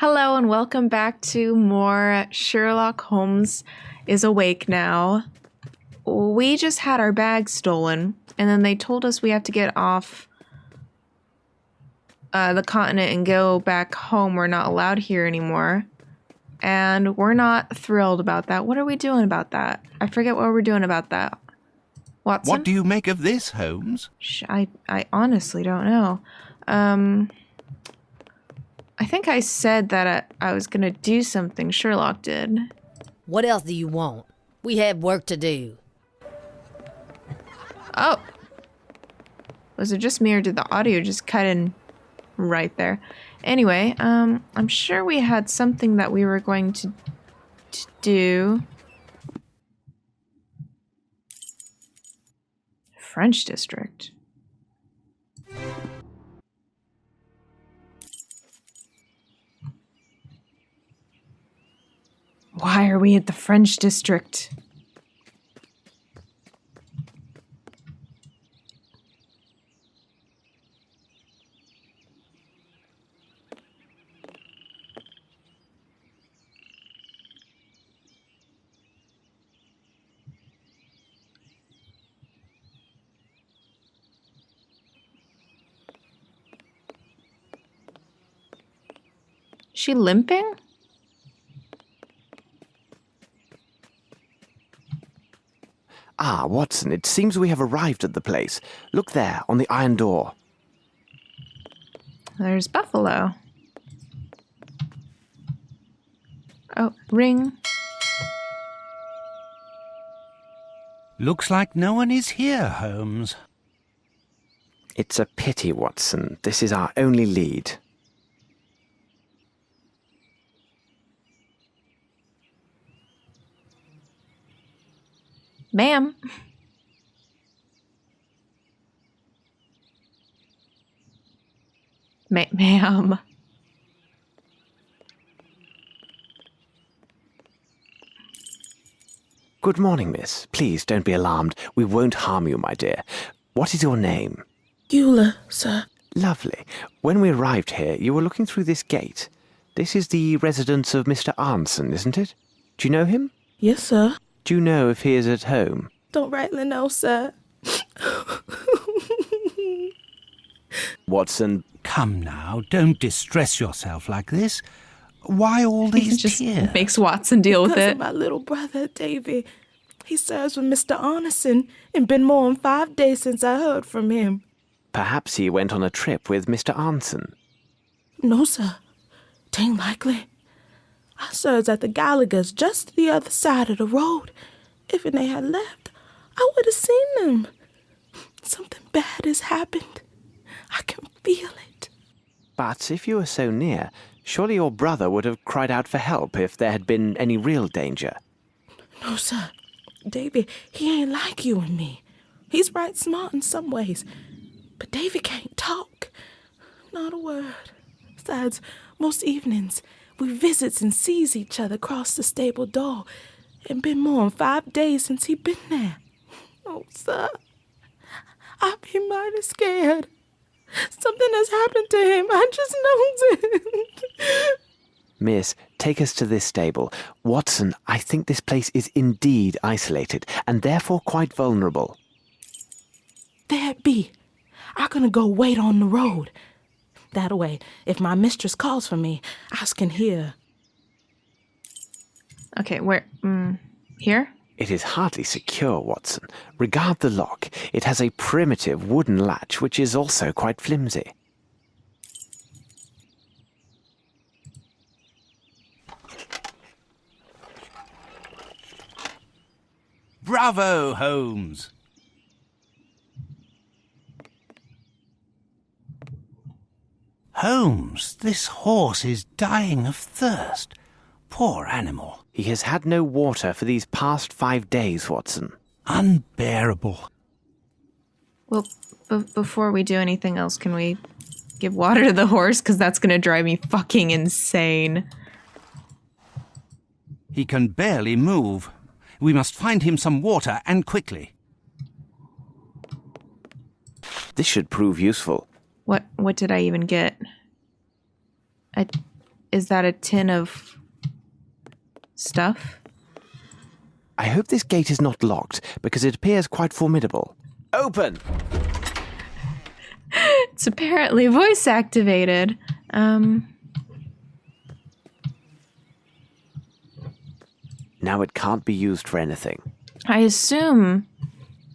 Hello and welcome back to more Sherlock Holmes is Awake Now. We just had our bags stolen, and then they told us we have to get off the continent and go back home. We're not allowed here anymore. And we're not thrilled about that. What are we doing about that? I forget what we're doing about that. Watson? What do you make of this, Holmes? I honestly don't know. I think I said that I was going to do something. Sherlock did. What else do you want? We have work to do. Oh. Was it just me or did the audio just cut in right there? Anyway, I'm sure we had something that we were going to do. French district. Why are we at the French district? She limping? Ah, Watson, it seems we have arrived at the place. Look there, on the iron door. There's Buffalo. Oh, ring. Looks like no one is here, Holmes. It's a pity, Watson. This is our only lead. Ma'am. Ma'am. Good morning, miss. Please don't be alarmed. We won't harm you, my dear. What is your name? Eula, sir. Lovely. When we arrived here, you were looking through this gate. This is the residence of Mr. Arnesen, isn't it? Do you know him? Yes, sir. Do you know if he is at home? Don't rightly know, sir. Watson, Come now, don't distress yourself like this. Why all He these just tears? makes Watson deal with Because it. of my little brother, Davy. He serves with Mr. Arnesen, and been more than 5 days since I heard from him. perhaps he went on a trip with Mr. Arnesen. No, sir. Tain't likely. I serves at the Gallagher's just the other side of the road. If they had left, I would have seen them. Something bad has happened. I can feel it. But if you were so near, surely your brother would have cried out for help if there had been any real danger. No, sir. Davy, he ain't like you and me. He's right smart in some ways. But Davy can't talk. Not a word. Besides, most evenings, we visits and sees each other across the stable door. And been more than 5 days since he been there. Oh, sir. I be mighty scared. Something has happened to him. I just knows it. Miss, take us to this stable. Watson, I think this place is indeed isolated, and therefore quite vulnerable. There it be. I gonna go wait on the road. That way, if my mistress calls for me, I can hear. Okay, where? Here? It is hardly secure, Watson. Regard the lock. It has a primitive wooden latch, which is also quite flimsy. Bravo, Holmes! Holmes, this horse is dying of thirst. Poor animal. He has had no water for these past 5 days, Watson. Unbearable. Well, before we do anything else, can we give water to the horse? Because that's going to drive me fucking insane. He can barely move. We must find him some water, and quickly. This should prove useful. What did I even get? Is that a tin of stuff? I hope this gate is not locked, because it appears quite formidable. Open! It's apparently voice activated. Now it can't be used for anything. I assume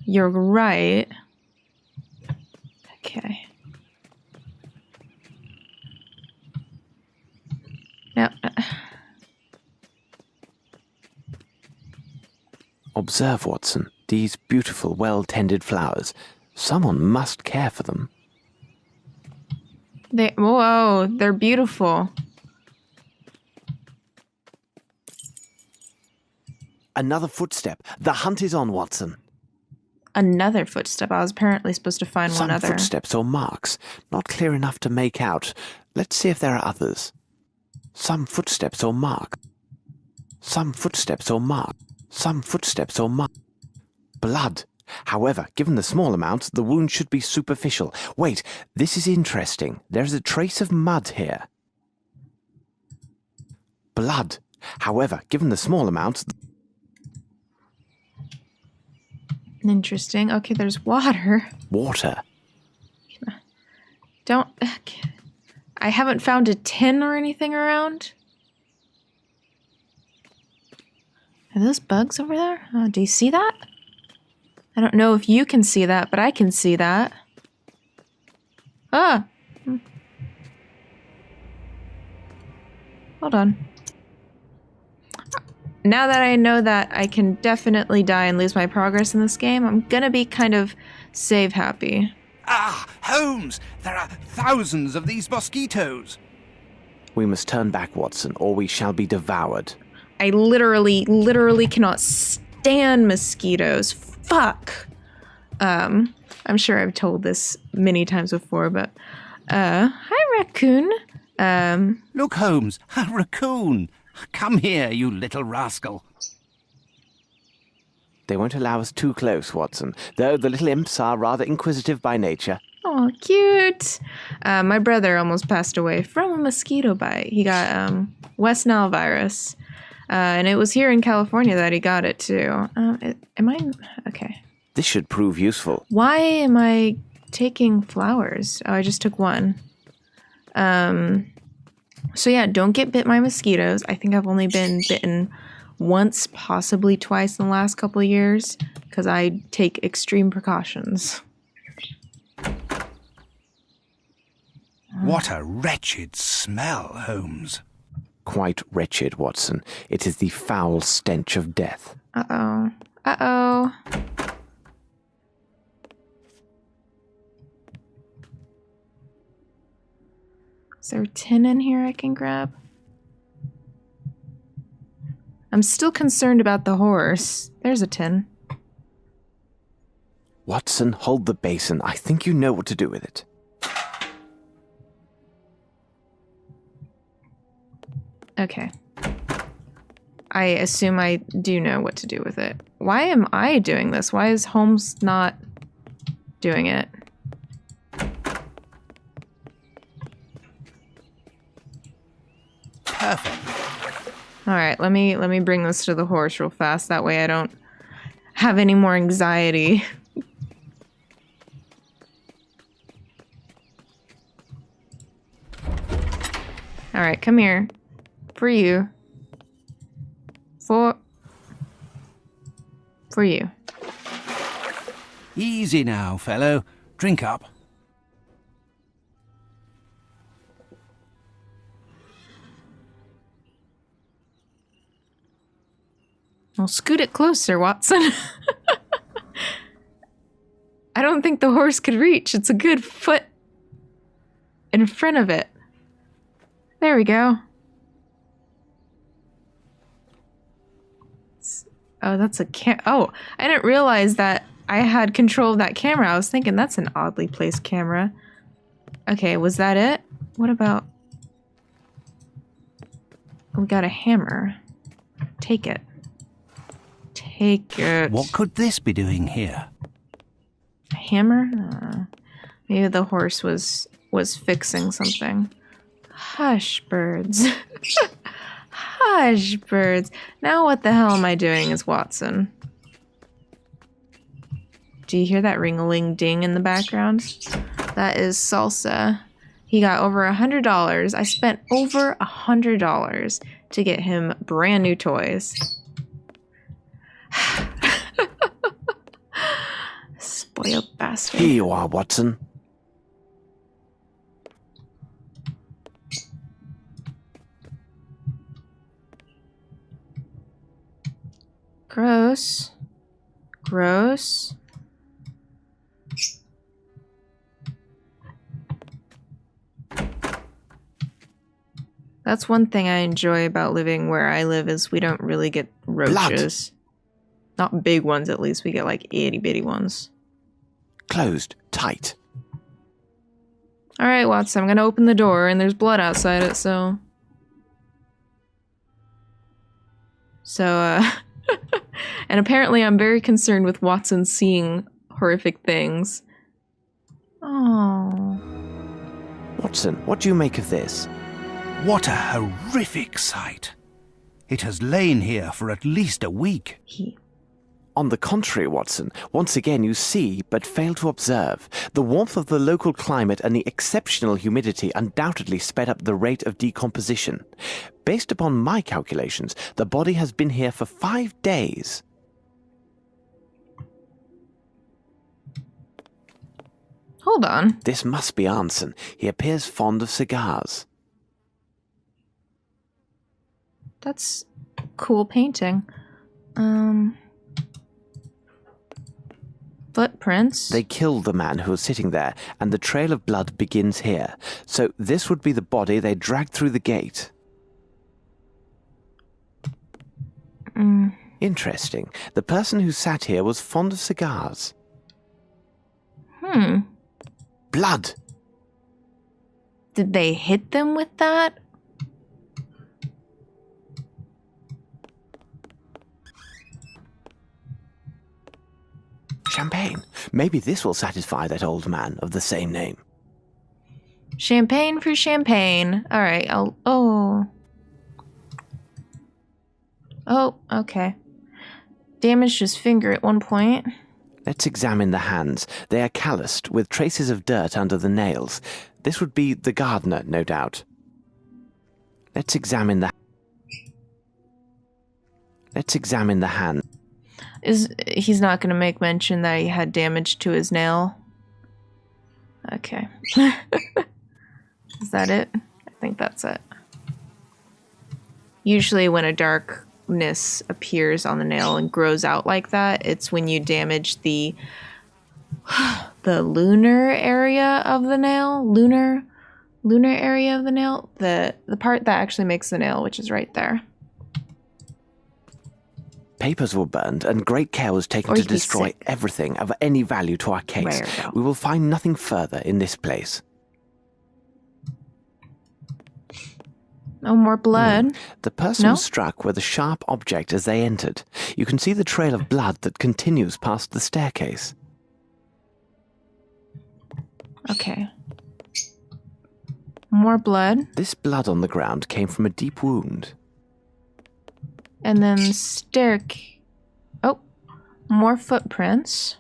you're right. Okay. Now, Observe, Watson, these beautiful, well-tended flowers. Someone must care for them. whoa, they're beautiful. Another footstep. The hunt is on, Watson. Another footstep. I was apparently supposed to find Some one other. footsteps or marks, not clear enough to make out. Let's see if there are others. Some footsteps or mark. Some footsteps or mark. Some footsteps or mark. Blood. However, given the small amount, the wound should be superficial. Wait, this is interesting. There is a trace of mud here. Blood. However, given the small amount... Interesting. Okay, there's water. Water. Don't... I haven't found a tin or anything around. Are those bugs over there? Oh, do you see that? I don't know if you can see that, but I can see that. Ah! Hold on. Now that I know that I can definitely die and lose my progress in this game, I'm gonna be kind of save happy. Ah, Holmes! There are thousands of these mosquitoes. We must turn back, Watson, or we shall be devoured. I literally cannot stand mosquitoes. Fuck. I'm sure I've told this many times before, but hi, Raccoon. Look, Holmes, a raccoon. Come here, you little rascal. They won't allow us too close, Watson, though the little imps are rather inquisitive by nature. Oh, cute. My brother almost passed away from a mosquito bite. He got West Nile virus. And it was here in California that he got it too. Am I... Okay. This should prove useful. Why am I taking flowers? Oh, I just took one. So yeah, don't get bit by mosquitoes. I think I've only been bitten once, possibly twice in the last couple of years, because I take extreme precautions. What a wretched smell, Holmes. Quite wretched, Watson. It is the foul stench of death. Uh-oh. Uh-oh. Is there a tin in here I can grab? I'm still concerned about the horse. There's a tin. Watson, hold the basin. I think you know what to do with it. Okay. I assume I do know what to do with it. Why am I doing this? Why is Holmes not doing it? Perfect. All right, let me bring this to the horse real fast. That way I don't have any more anxiety. All right, come here. For you. For you. Easy now, fellow. Drink up. Well, scoot it closer, Watson. I don't think the horse could reach. It's a good foot in front of it. There we go. Oh, that's a oh, I didn't realize that I had control of that camera. I was thinking that's an oddly placed camera. Okay, was that it? What about... We got a hammer. Take it. Take it. What could this be doing here? A hammer? Maybe the horse was fixing something. Hush, birds. Hush, birds. Now what the hell am I doing as Watson? Do you hear that ring-a-ling-ding in the background? That is Salsa. He got over $100. I spent over $100 to get him brand new toys. Spoiled bastard. Here you are, Watson. Gross. Gross. That's one thing I enjoy about living where I live is we don't really get roaches. Not big ones, at least. We get like itty-bitty ones. Closed. Tight. All right, Watson, I'm going to open the door, and there's blood outside it, so... and apparently I'm very concerned with Watson seeing horrific things. Oh. Watson, what do you make of this? What a horrific sight. It has lain here for at least a week. On the contrary, Watson, once again you see, but fail to observe. The warmth of the local climate and the exceptional humidity undoubtedly sped up the rate of decomposition. Based upon my calculations, the body has been here for 5 days. Hold on. This must be Arnesen. He appears fond of cigars. That's a cool painting. Footprints. They killed the man who was sitting there, and the trail of blood begins here. So this would be the body they dragged through the gate. Interesting. The person who sat here was fond of cigars. Blood! Did they hit them with that? Champagne. Maybe this will satisfy that old man of the same name. Champagne for champagne. Alright, Oh, okay. Damaged his finger at one point. Let's examine the hands. They are calloused, with traces of dirt under the nails. This would be the gardener, no doubt. Let's examine the hand. He's not going to make mention that he had damage to his nail? Okay. Is that it? I think that's it. Usually when a darkness appears on the nail and grows out like that, it's when you damage the lunar area of the nail. Lunar area of the nail. The part that actually makes the nail, which is right there. Papers were burned, and great care was taken to destroy everything of any value to our case. We will find nothing further in this place. No more blood. The person was struck with a sharp object as they entered. You can see the trail of blood that continues past the staircase. Okay. More blood. This blood on the ground came from a deep wound. And then Oh, more footprints.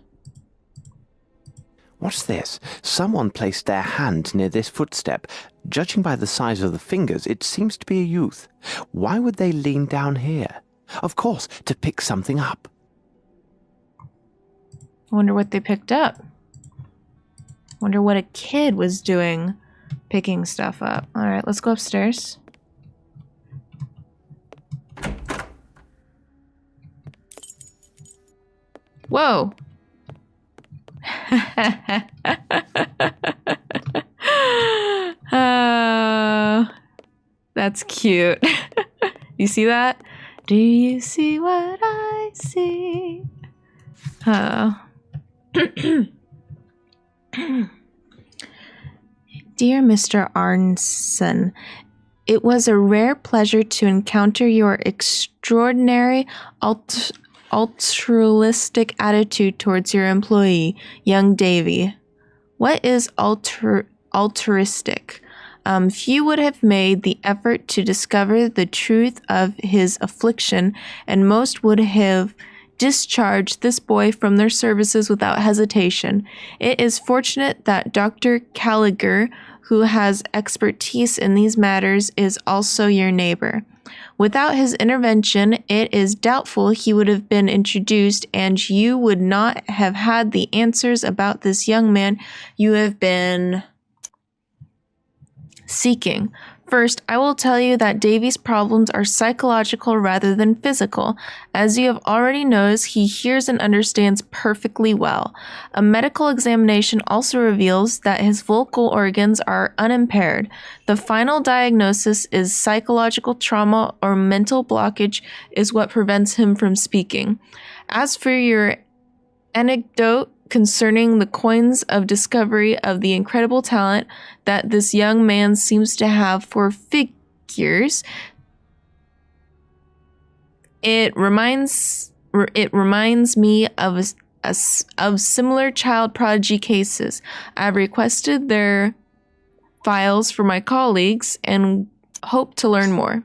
What's this? Someone placed their hand near this footstep. Judging by the size of the fingers, it seems to be a youth. Why would they lean down here? Of course, to pick something up. I wonder what they picked up. Wonder what a kid was doing picking stuff up. All right, let's go upstairs. Whoa. That's cute. You see that? Do you see what I see? Dear Mr. Arnesen, it was a rare pleasure to encounter your extraordinary altruistic attitude towards your employee, young Davy. What is altruistic? Few would have made the effort to discover the truth of his affliction, and most would have discharged this boy from their services without hesitation. It is fortunate that Dr. Callagher, who has expertise in these matters, is also your neighbor. Without his intervention, it is doubtful he would have been introduced, and you would not have had the answers about this young man you have been seeking. First, I will tell you that Davy's problems are psychological rather than physical. As you have already noticed, he hears and understands perfectly well. A medical examination also reveals that his vocal organs are unimpaired. The final diagnosis is psychological trauma or mental blockage is what prevents him from speaking. As for your anecdote concerning the coins of discovery of the incredible talent that this young man seems to have for figures, it reminds me of similar child prodigy cases. I have requested their files for my colleagues and hope to learn more.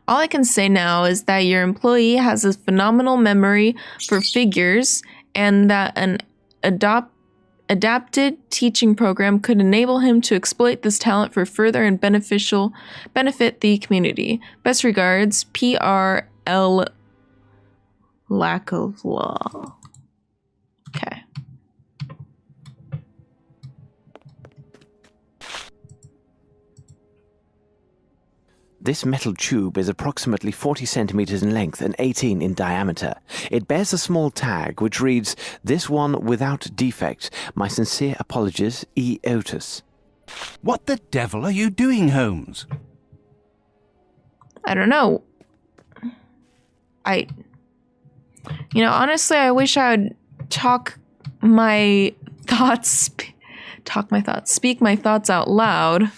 All I can say now is that your employee has a phenomenal memory for figures and that an adapted teaching program could enable him to exploit this talent for further and benefit the community. Best regards, P.R.L. Lack of law. Okay. This metal tube is approximately 40 centimeters in length and 18 in diameter. It bears a small tag which reads, "This one without defect. My sincere apologies, E. Otis." What the devil are you doing, Holmes? I don't know. Honestly, I wish I would speak my thoughts out loud.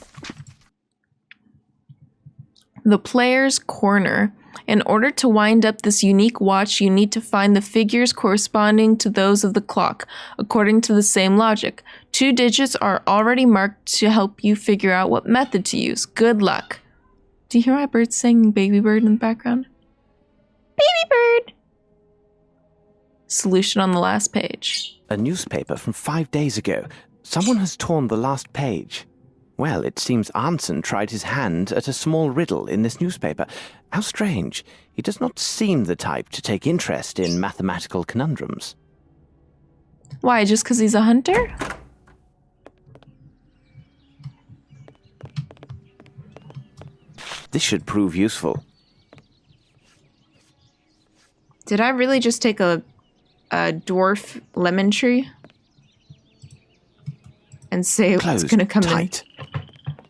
The Player's Corner. In order to wind up this unique watch, you need to find the figures corresponding to those of the clock, according to the same logic. 2 digits are already marked to help you figure out what method to use. Good luck. Do you hear my bird singing Baby Bird in the background? Baby Bird! Solution on the last page. A newspaper from 5 days ago. Someone has torn the last page. Well, it seems Arnesen tried his hand at a small riddle in this newspaper. How strange. He does not seem the type to take interest in mathematical conundrums. Why, just because he's a hunter? This should prove useful. Did I really just take a dwarf lemon tree? And say it's going to come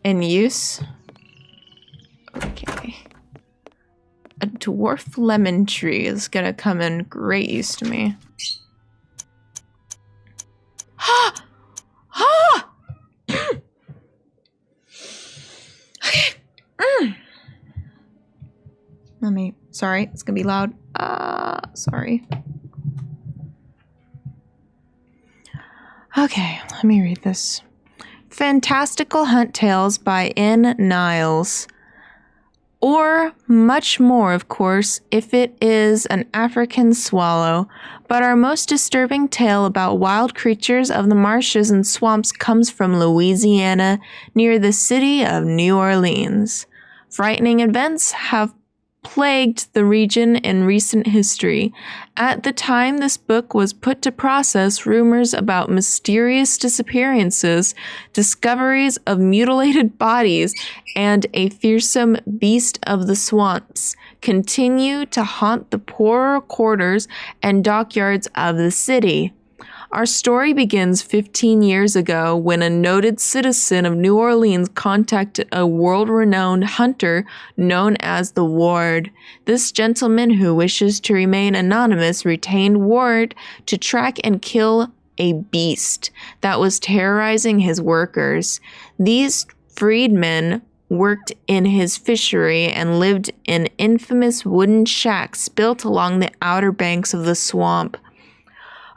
in use? Okay. A dwarf lemon tree is going to come in great use to me. Okay. Sorry, it's going to be loud. Sorry. Okay, let me read this. Fantastical Hunt Tales by N. Niles. Or much more, of course, if it is an African swallow. But our most disturbing tale about wild creatures of the marshes and swamps comes from Louisiana, near the city of New Orleans. Frightening events have plagued the region in recent history. At the time this book was put to process, rumors about mysterious disappearances, discoveries of mutilated bodies, and a fearsome beast of the swamps continue to haunt the poorer quarters and dockyards of the city. Our story begins 15 years ago when a noted citizen of New Orleans contacted a world-renowned hunter known as the Ward. This gentleman, who wishes to remain anonymous, retained Ward to track and kill a beast that was terrorizing his workers. These freedmen worked in his fishery and lived in infamous wooden shacks built along the outer banks of the swamp.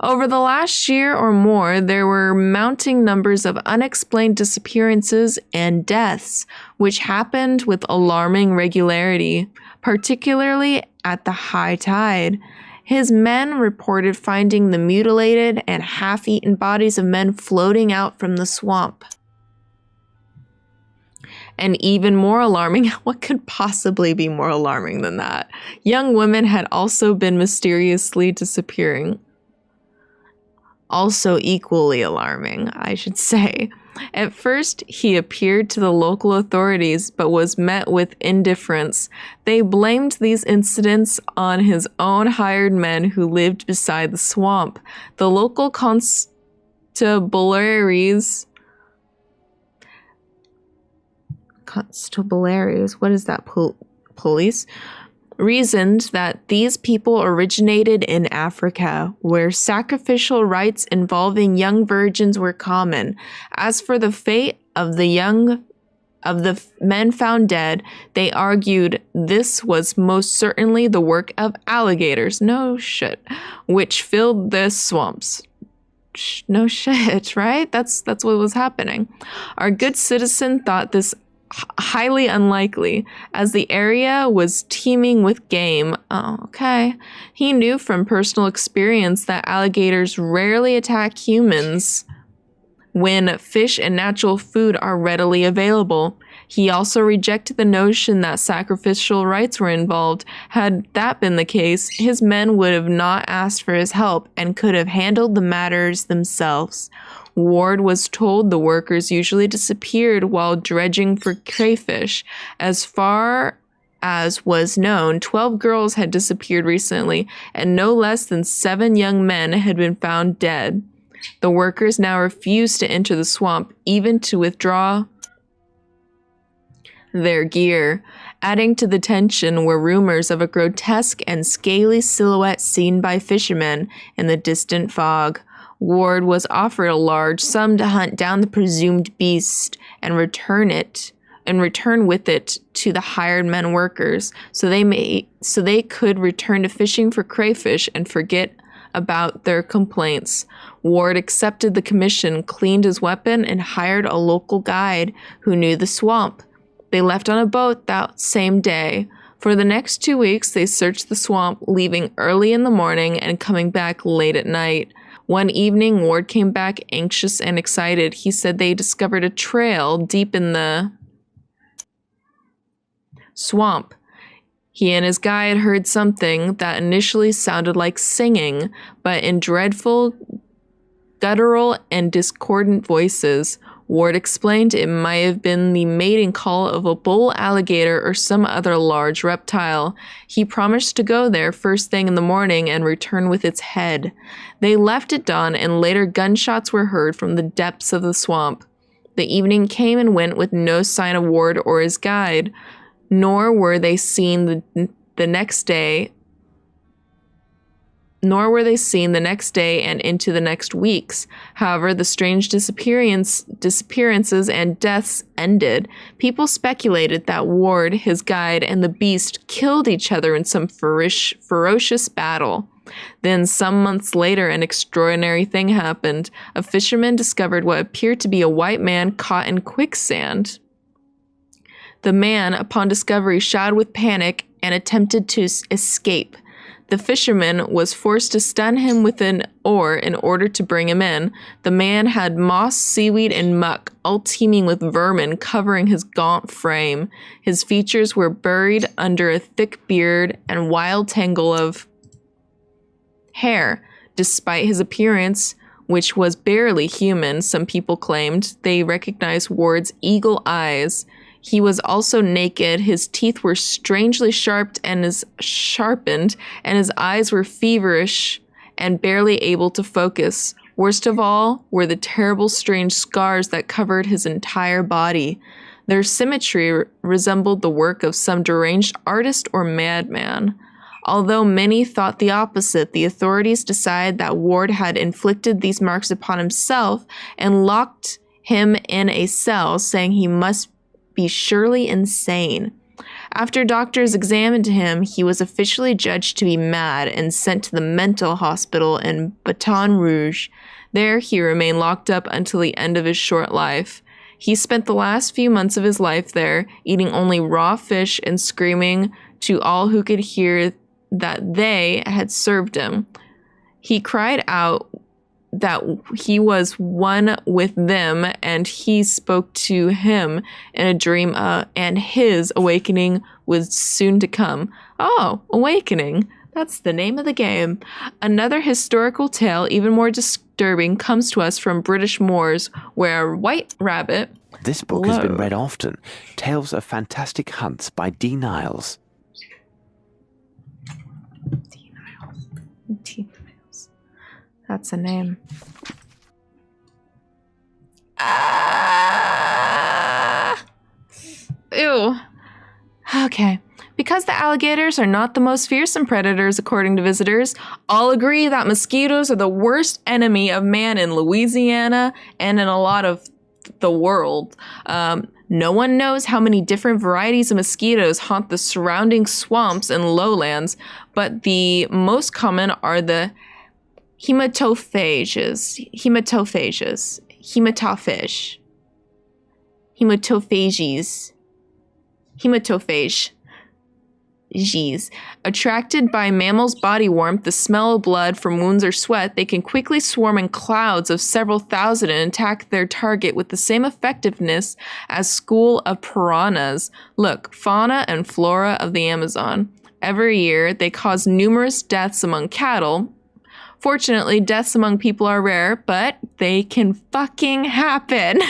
Over the last year or more, there were mounting numbers of unexplained disappearances and deaths, which happened with alarming regularity, particularly at the high tide. His men reported finding the mutilated and half-eaten bodies of men floating out from the swamp. And even more alarming, what could possibly be more alarming than that? Young women had also been mysteriously disappearing. Also equally alarming, I should say. At first, he appeared to the local authorities, but was met with indifference. They blamed these incidents on his own hired men who lived beside the swamp. The local constabularies, what is that, police? Reasoned that these people originated in Africa, where sacrificial rites involving young virgins were common. As for the fate of the men found dead, they argued this was most certainly the work of alligators, no shit, which filled the swamps. No shit, right? That's what was happening. Our good citizen thought this highly unlikely, as the area was teeming with game. Oh, okay. He knew from personal experience that alligators rarely attack humans when fish and natural food are readily available. He also rejected the notion that sacrificial rites were involved. Had that been the case, his men would have not asked for his help and could have handled the matters themselves. Ward was told the workers usually disappeared while dredging for crayfish. As far as was known, 12 girls had disappeared recently, and no less than 7 young men had been found dead. The workers now refused to enter the swamp, even to withdraw their gear. Adding to the tension were rumors of a grotesque and scaly silhouette seen by fishermen in the distant fog. Ward was offered a large sum to hunt down the presumed beast and return with it to the hired men workers, so they could return to fishing for crayfish and forget about their complaints. Ward accepted the commission, cleaned his weapon, and hired a local guide who knew the swamp. They left on a boat that same day. For the next 2 weeks, they searched the swamp, leaving early in the morning and coming back late at night. One evening, Ward came back anxious and excited. He said they discovered a trail deep in the swamp. He and his guide heard something that initially sounded like singing, but in dreadful, guttural, and discordant voices. Ward explained it might have been the mating call of a bull alligator or some other large reptile. He promised to go there first thing in the morning and return with its head. They left at dawn, and later gunshots were heard from the depths of the swamp. The evening came and went with no sign of Ward or his guide, nor were they seen the next day and into the next weeks. However, the strange disappearances and deaths ended. People speculated that Ward, his guide, and the beast killed each other in some ferocious battle. Then, some months later, an extraordinary thing happened. A fisherman discovered what appeared to be a white man caught in quicksand. The man, upon discovery, shouted with panic and attempted to escape. The fisherman was forced to stun him with an oar in order to bring him in. The man had moss, seaweed, and muck, all teeming with vermin, covering his gaunt frame. His features were buried under a thick beard and wild tangle of hair. Despite his appearance, which was barely human, some people claimed, they recognized Ward's eagle eyes. He was also naked, his teeth were strangely sharpened, and his eyes were feverish and barely able to focus. Worst of all were the terrible strange scars that covered his entire body. Their symmetry resembled the work of some deranged artist or madman. Although many thought the opposite, the authorities decided that Ward had inflicted these marks upon himself and locked him in a cell, saying he must be surely insane. After doctors examined him, he was officially judged to be mad and sent to the mental hospital in Baton Rouge. There, he remained locked up until the end of his short life. He spent the last few months of his life there, eating only raw fish and screaming to all who could hear that they had served him. He cried out that he was one with them, and he spoke to him in a dream, and his awakening was soon to come. Oh, awakening. That's the name of the game. Another historical tale, even more disturbing, comes to us from British moors, where a white rabbit... This book has been read often. Tales of Fantastic Hunts by D. Niles. D. Niles. That's a name. Ew. Okay. Because the alligators are not the most fearsome predators, according to visitors, all agree that mosquitoes are the worst enemy of man in Louisiana and in a lot of the world. No one knows how many different varieties of mosquitoes haunt the surrounding swamps and lowlands, but the most common are the hematophages. Attracted by mammals' body warmth, the smell of blood from wounds or sweat, they can quickly swarm in clouds of several thousand and attack their target with the same effectiveness as school of piranhas. Look, fauna and flora of the Amazon. Every year, they cause numerous deaths among cattle. Fortunately, deaths among people are rare, but they can fucking happen.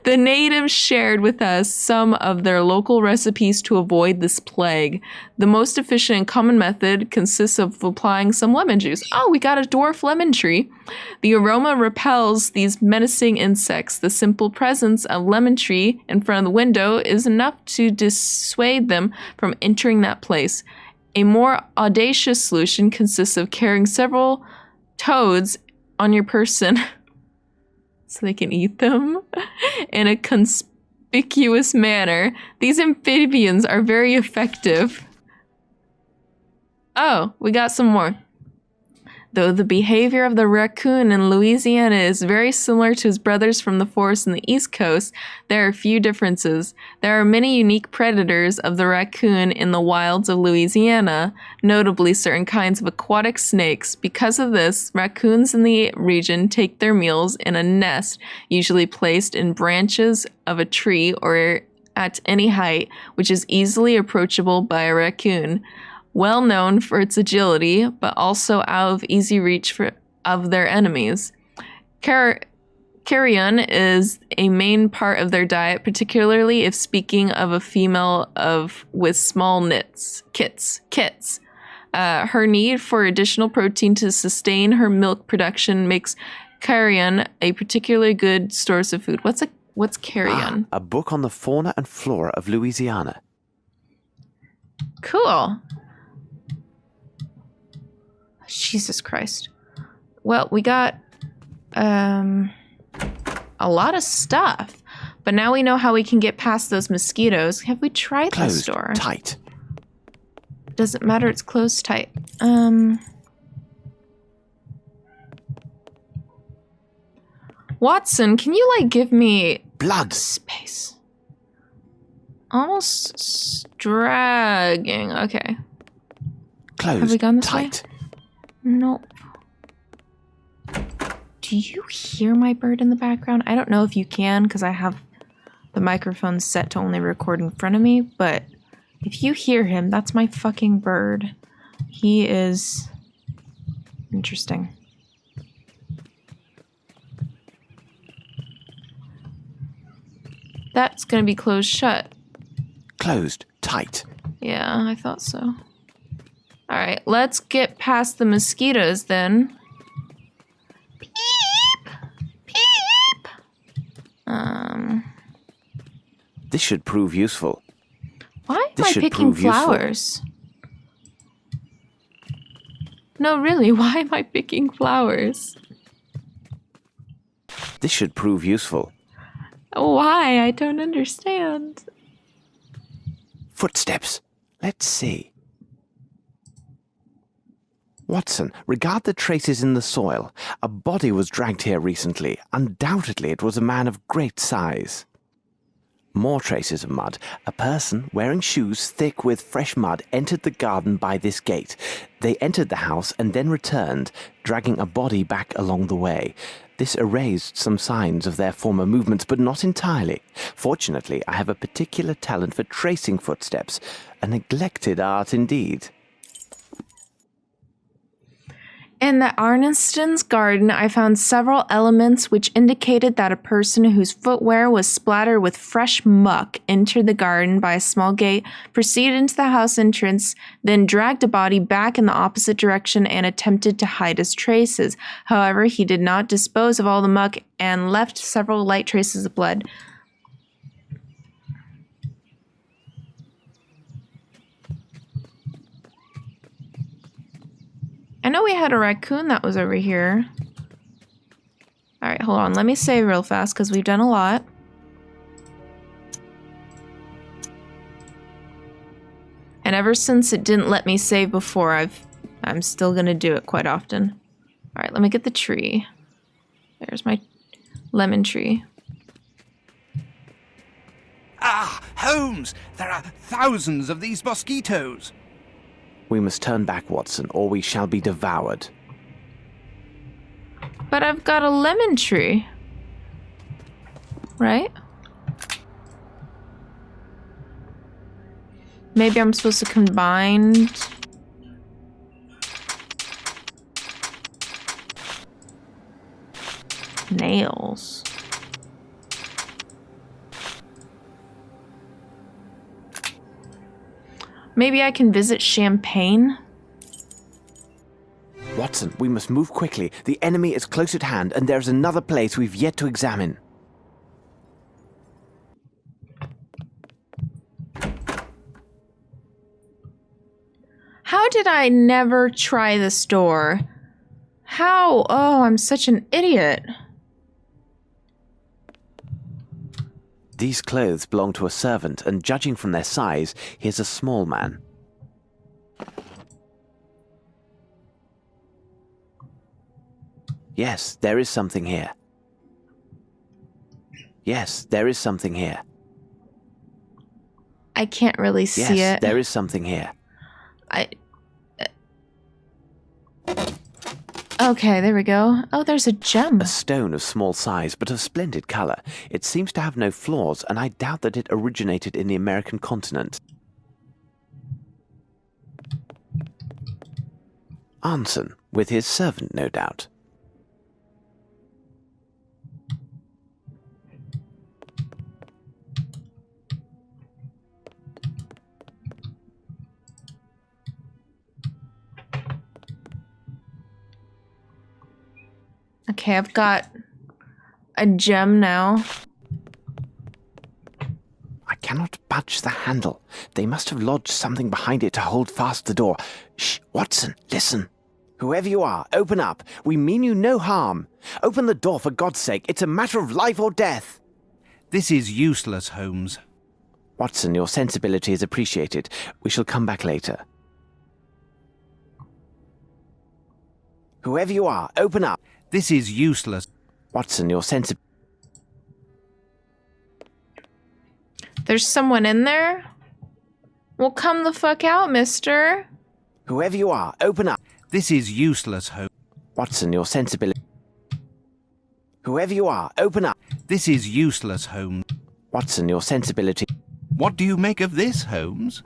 The natives shared with us some of their local recipes to avoid this plague. The most efficient and common method consists of applying some lemon juice. Oh, we got a dwarf lemon tree. The aroma repels these menacing insects. The simple presence of lemon tree in front of the window is enough to dissuade them from entering that place. A more audacious solution consists of carrying several toads on your person so they can eat them in a conspicuous manner. These amphibians are very effective. Oh, we got some more. Though the behavior of the raccoon in Louisiana is very similar to his brothers from the forest in the East Coast, there are few differences. There are many unique predators of the raccoon in the wilds of Louisiana, notably certain kinds of aquatic snakes. Because of this, raccoons in the region take their meals in a nest, usually placed in branches of a tree or at any height, which is easily approachable by a raccoon. Well known for its agility, but also out of easy reach of their enemies. Carrion is a main part of their diet, particularly if speaking of a female with small kits. Her need for additional protein to sustain her milk production makes carrion a particularly good source of food. What's carrion? A book on the fauna and flora of Louisiana. Cool. Jesus Christ. Well, we got a lot of stuff, but now we know how we can get past those mosquitoes. Have we tried Closed, this door? Tight. Doesn't matter, it's closed tight. Watson, can you give me blood space? Almost dragging. Okay. Closed. Have we gone this tight. way? Nope. Do you hear my bird in the background? I don't know if you can because I have the microphone set to only record in front of me, but if you hear him, that's my fucking bird. He is interesting. That's gonna be closed shut. Closed. Tight. Yeah, I thought so. Alright, let's get past the mosquitoes then. Peep! Peep! This should prove useful. Why am I picking flowers? No, really, why am I picking flowers? This should prove useful. Why? I don't understand. Footsteps. Let's see. Watson, regard the traces in the soil. A body was dragged here recently. Undoubtedly, it was a man of great size. More traces of mud. A person wearing shoes thick with fresh mud entered the garden by this gate. They entered the house and then returned, dragging a body back along the way. This erased some signs of their former movements, but not entirely. Fortunately, I have a particular talent for tracing footsteps. A neglected art indeed. In the Arnesen's garden, I found several elements which indicated that a person whose footwear was splattered with fresh muck entered the garden by a small gate, proceeded into the house entrance, then dragged a body back in the opposite direction and attempted to hide his traces. However, he did not dispose of all the muck and left several light traces of blood. I know we had a raccoon that was over here. Alright, hold on. Let me save real fast because we've done a lot. And ever since it didn't let me save before, I'm still gonna do it quite often. Alright, let me get the tree. There's my lemon tree. Ah, Holmes! There are thousands of these mosquitoes! We must turn back, Watson, or we shall be devoured. But I've got a lemon tree. Right? Maybe I'm supposed to combine... nails. Maybe I can visit Champagne? Watson, we must move quickly. The enemy is close at hand, and there's another place we've yet to examine. How did I never try this door? How? Oh, I'm such an idiot. These clothes belong to a servant, and judging from their size, he is a small man. Yes, there is something here. Yes, there is something here. I can't really see it. Yes, there is something here. Okay, there we go. Oh, there's a gem. A stone of small size, but of splendid color. It seems to have no flaws, and I doubt that it originated in the American continent. Arnesen, with his servant, no doubt. Okay, I've got a gem now. I cannot budge the handle. They must have lodged something behind it to hold fast the door. Shh, Watson, listen. Whoever you are, open up. We mean you no harm. Open the door for God's sake. It's a matter of life or death. This is useless, Holmes. Watson, your sensibility is appreciated. We shall come back later. Whoever you are, open up. This is useless. Watson, your sensibility... There's someone in there? Well, come the fuck out, mister. Whoever you are, open up. This is useless, Holmes. Watson, your sensibility... Whoever you are, open up. This is useless, Holmes. Watson, your sensibility... What do you make of this, Holmes?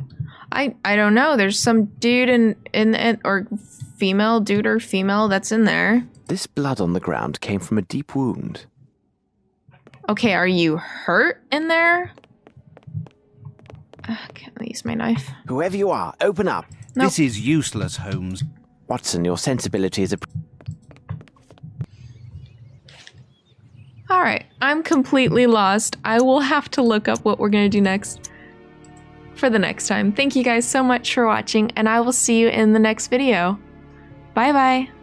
I don't know. There's some dude in or female, dude or female that's in there. This blood on the ground came from a deep wound. Okay, are you hurt in there? Can't use my knife. Whoever you are, open up. Nope. This is useless, Holmes. Watson, your sensibility is Alright, I'm completely lost. I will have to look up what we're going to do next for the next time. Thank you guys so much for watching, and I will see you in the next video. Bye-bye.